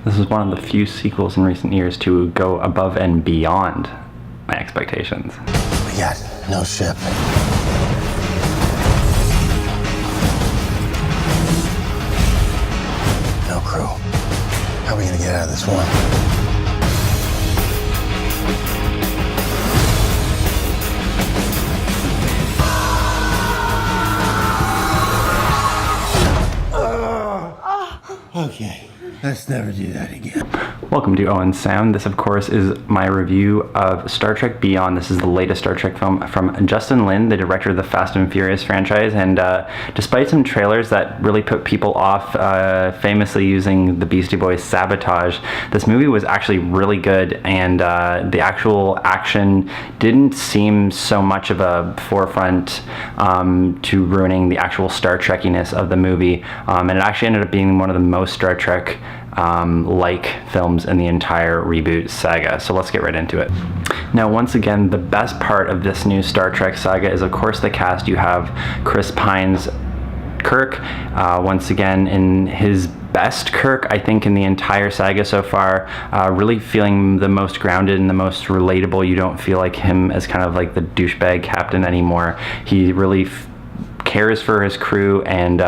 This is one of the few sequels in recent years to go above and beyond my expectations. We got no ship. No crew. How are we gonna get out of this one? Okay, let's never do that again. Welcome to Owen's Sound. This, of course, is my review of Star Trek Beyond. This is the latest Star Trek film from Justin Lin, the director of the Fast and Furious franchise. And despite some trailers that really put people off, famously using the Beastie Boys' Sabotage, this movie was actually really good, and the actual action didn't seem so much of a forefront to ruining the actual Star Trekkiness of the movie. And it actually ended up being one of the most Star Trek like films in the entire reboot saga. So let's get right into it. Now, once again, the best part of this new Star Trek saga is, of course, the cast. You have Chris Pine's Kirk, once again in his best Kirk, I think, in the entire saga so far, really feeling the most grounded and the most relatable. You don't feel like him as kind of like the douchebag captain anymore. He really cares for his crew and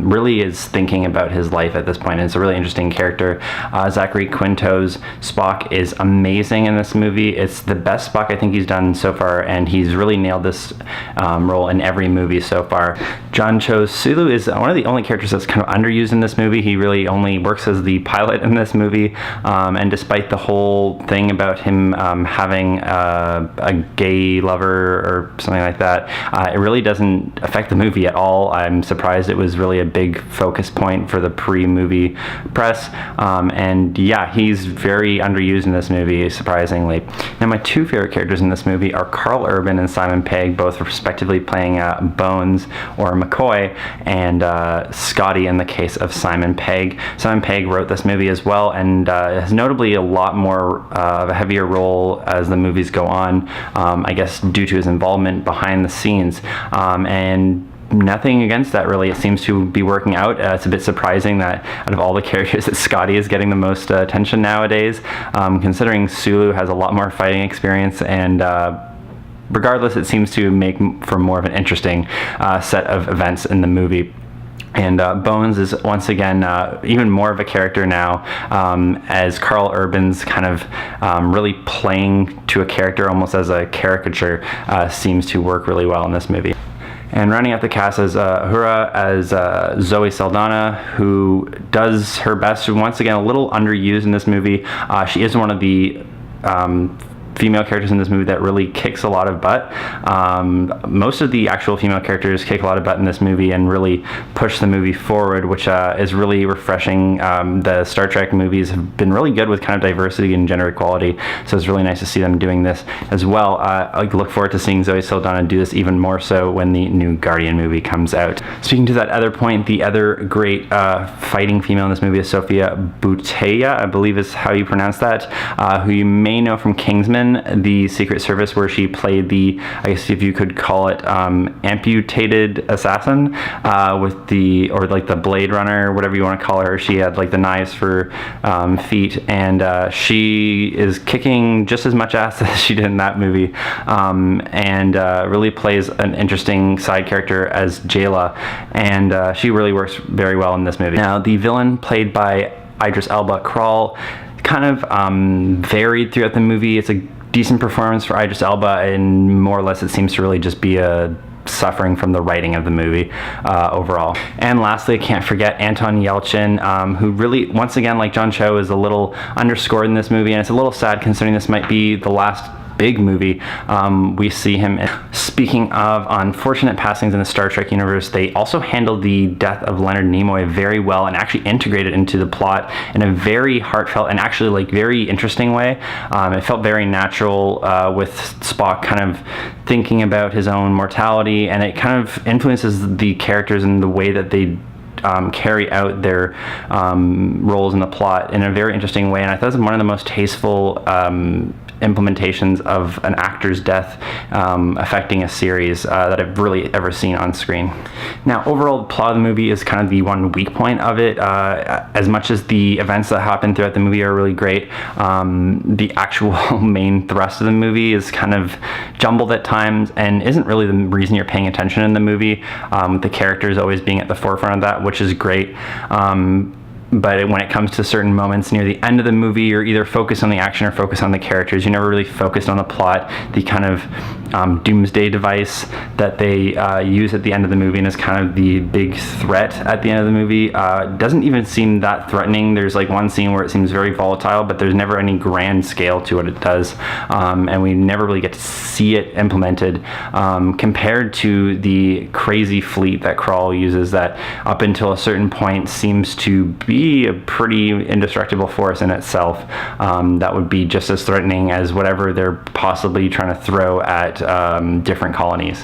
really is thinking about his life at this point. And it's a really interesting character. Zachary Quinto's Spock is amazing in this movie. It's the best Spock I think he's done so far, and he's really nailed this role in every movie so far. John Cho's Sulu is one of the only characters that's kind of underused in this movie. He really only works as the pilot in this movie, and despite the whole thing about him having a gay lover or something like that, it really doesn't affect the movie at all. I'm surprised. It was really a big focus point for the pre-movie press, and yeah, he's very underused in this movie, surprisingly. Now, my two favorite characters in this movie are Carl Urban and Simon Pegg, both respectively playing Bones or McCoy, and Scotty in the case of Simon Pegg. Simon Pegg wrote this movie as well, and has notably a lot more of a heavier role as the movies go on, I guess due to his involvement behind the scenes, and nothing against that, really. It seems to be working out. It's a bit surprising that out of all the characters that Scotty is getting the most attention nowadays, considering Sulu has a lot more fighting experience, and regardless, it seems to make for more of an interesting set of events in the movie. And Bones is once again even more of a character now, as Carl Urban's kind of really playing to a character almost as a caricature seems to work really well in this movie. And rounding out the cast is Uhura as Zoe Saldana, who does her best. Once again, a little underused in this movie. She is one of the female characters in this movie that really kicks a lot of butt. Most of the actual female characters kick a lot of butt in this movie and really push the movie forward, which is really refreshing. The Star Trek movies have been really good with kind of diversity and gender equality, so it's really nice to see them doing this as well. I look forward to seeing Zoe Saldana do this even more so when the new Guardian movie comes out. Speaking to that other point, the other great fighting female in this movie is Sophia Boutella, I believe is how you pronounce that, who you may know from Kingsman, the Secret Service, where she played the, I guess if you could call it, amputated assassin, with the, or like the Blade Runner, whatever you want to call her. She had like the knives for feet, and she is kicking just as much ass as she did in that movie, and really plays an interesting side character as Jayla, and she really works very well in this movie. Now, the villain played by Idris Elba, Krall, kind of varied throughout the movie. It's a decent performance for Idris Elba, and more or less it seems to really just be suffering from the writing of the movie overall. And lastly, I can't forget Anton Yelchin, who really, once again, like John Cho, is a little underscored in this movie, and it's a little sad considering this might be the last big movie we see him in. Speaking of unfortunate passings in the Star Trek universe, they also handled the death of Leonard Nimoy very well and actually integrated into the plot in a very heartfelt and actually like very interesting way. It felt very natural, with Spock kind of thinking about his own mortality, and it kind of influences the characters and the way that they carry out their roles in the plot in a very interesting way. And I thought it was one of the most tasteful implementations of an actor's death affecting a series that I've really ever seen on screen. Now, overall, the plot of the movie is kind of the one weak point of it. As much as the events that happen throughout the movie are really great, the actual main thrust of the movie is kind of jumbled at times and isn't really the reason you're paying attention in the movie. The characters always being at the forefront of that, which is great. But when it comes to certain moments near the end of the movie, you're either focused on the action or focused on the characters. You're never really focused on the plot. The kind of doomsday device that they use at the end of the movie and is kind of the big threat at the end of the movie doesn't even seem that threatening. There's like one scene where it seems very volatile, but there's never any grand scale to what it does. And we never really get to see it implemented compared to the crazy fleet that Crawl uses that up until a certain point seems to be a pretty indestructible force in itself. That would be just as threatening as whatever they're possibly trying to throw at different colonies.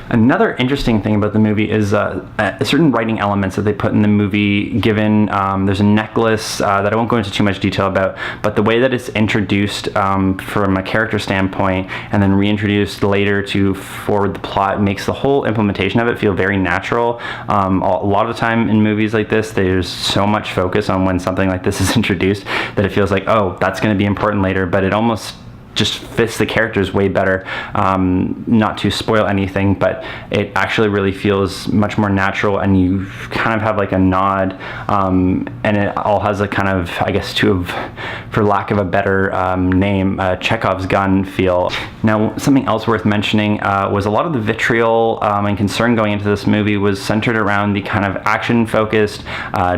Another interesting thing about the movie is certain writing elements that they put in the movie. Given there's a necklace that I won't go into too much detail about, but the way that it's introduced from a character standpoint and then reintroduced later to forward the plot makes the whole implementation of it feel very natural. A lot of the time in movies like this, there's so much focus on when something like this is introduced that it feels like, oh, that's going to be important later, but it almost just fits the characters way better. Not to spoil anything, but it actually really feels much more natural, and you kind of have like a nod, and it all has a kind of, I guess, for lack of a better name, Chekhov's gun feel. Now, something else worth mentioning was a lot of the vitriol and concern going into this movie was centered around the kind of action-focused,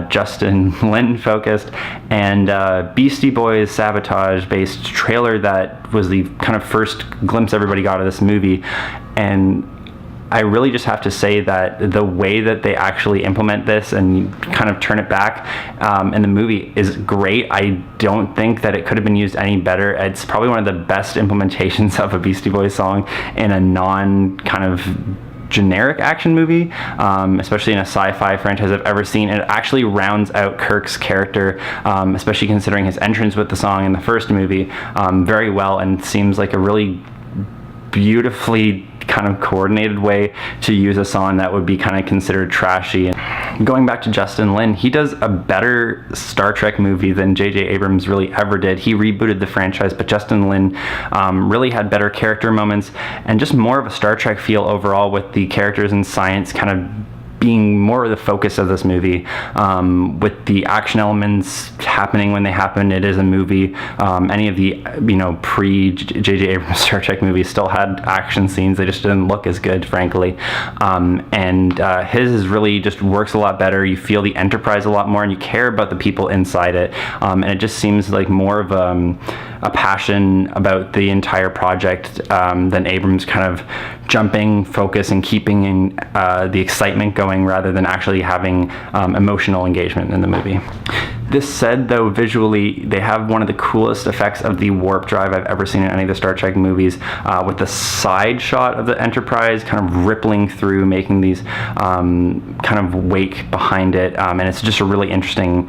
Justin Lin focused, and Beastie Boys sabotage-based trailer that was the kind of first glimpse everybody got of this movie. And I really just have to say that the way that they actually implement this and kind of turn it back in the movie is great. I don't think that it could have been used any better. It's probably one of the best implementations of a Beastie Boys song in a non kind of generic action movie, especially in a sci-fi franchise I've ever seen. It actually rounds out Kirk's character, especially considering his entrance with the song in the first movie, very well, and seems like a really beautifully kind of coordinated way to use a song that would be kind of considered trashy. And going back to Justin Lin, he does a better Star Trek movie than J.J. Abrams really ever did. He rebooted the franchise, but Justin Lin really had better character moments and just more of a Star Trek feel overall, with the characters and science kind of being more of the focus of this movie, with the action elements happening when they happen. It is a movie. Any of the pre J.J. Abrams Star Trek movies still had action scenes. They just didn't look as good, frankly. And his is really just works a lot better. You feel the Enterprise a lot more, and you care about the people inside it. And it just seems like more of a passion about the entire project than Abrams kind of jumping focus and keeping the excitement going, rather than actually having emotional engagement in the movie. This said, though, visually, they have one of the coolest effects of the warp drive I've ever seen in any of the Star Trek movies, with the side shot of the Enterprise kind of rippling through, making these kind of wake behind it, and it's just a really interesting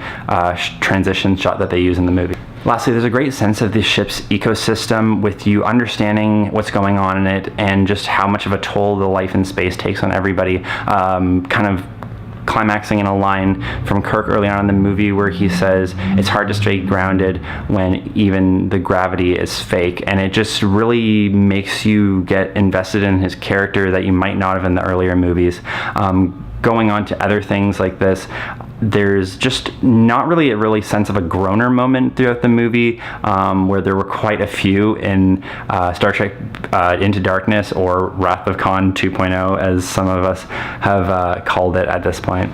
transition shot that they use in the movie. Lastly, there's a great sense of the ship's ecosystem, with you understanding what's going on in it and just how much of a toll the life in space takes on everybody. Kind of climaxing in a line from Kirk early on in the movie where he says it's hard to stay grounded when even the gravity is fake, and it just really makes you get invested in his character that you might not have in the earlier movies. Going on to other things like this, there's just not really a sense of a groaner moment throughout the movie, where there were quite a few in Star Trek Into Darkness, or Wrath of Khan 2.0, as some of us have called it at this point.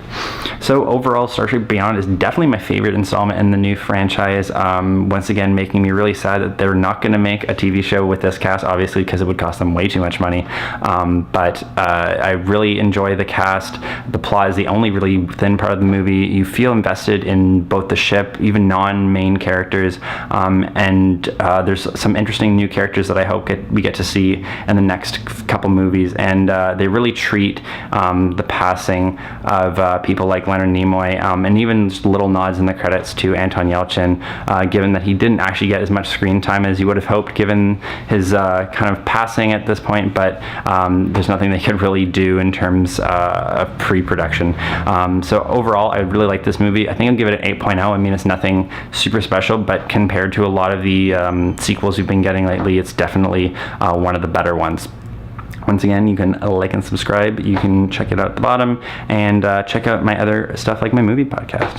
So overall, Star Trek Beyond is definitely my favorite installment in the new franchise. Once again, making me really sad that they're not going to make a TV show with this cast, obviously, because it would cost them way too much money. But I really enjoy the cast. The plot is the only really thin part of the movie. movie. You feel invested in both the ship, even non-main characters, and there's some interesting new characters that I hope we get to see in the next couple movies, and they really treat the passing of people like Leonard Nimoy, and even just little nods in the credits to Anton Yelchin, given that he didn't actually get as much screen time as you would have hoped given his kind of passing at this point, but there's nothing they could really do in terms of pre-production. So overall, I really like this movie. I think I'll give it an 8.0. I mean, it's nothing super special, but compared to a lot of the sequels we've been getting lately, it's definitely one of the better ones. Once again, you can like and subscribe. You can check it out at the bottom, and check out my other stuff like my movie podcast.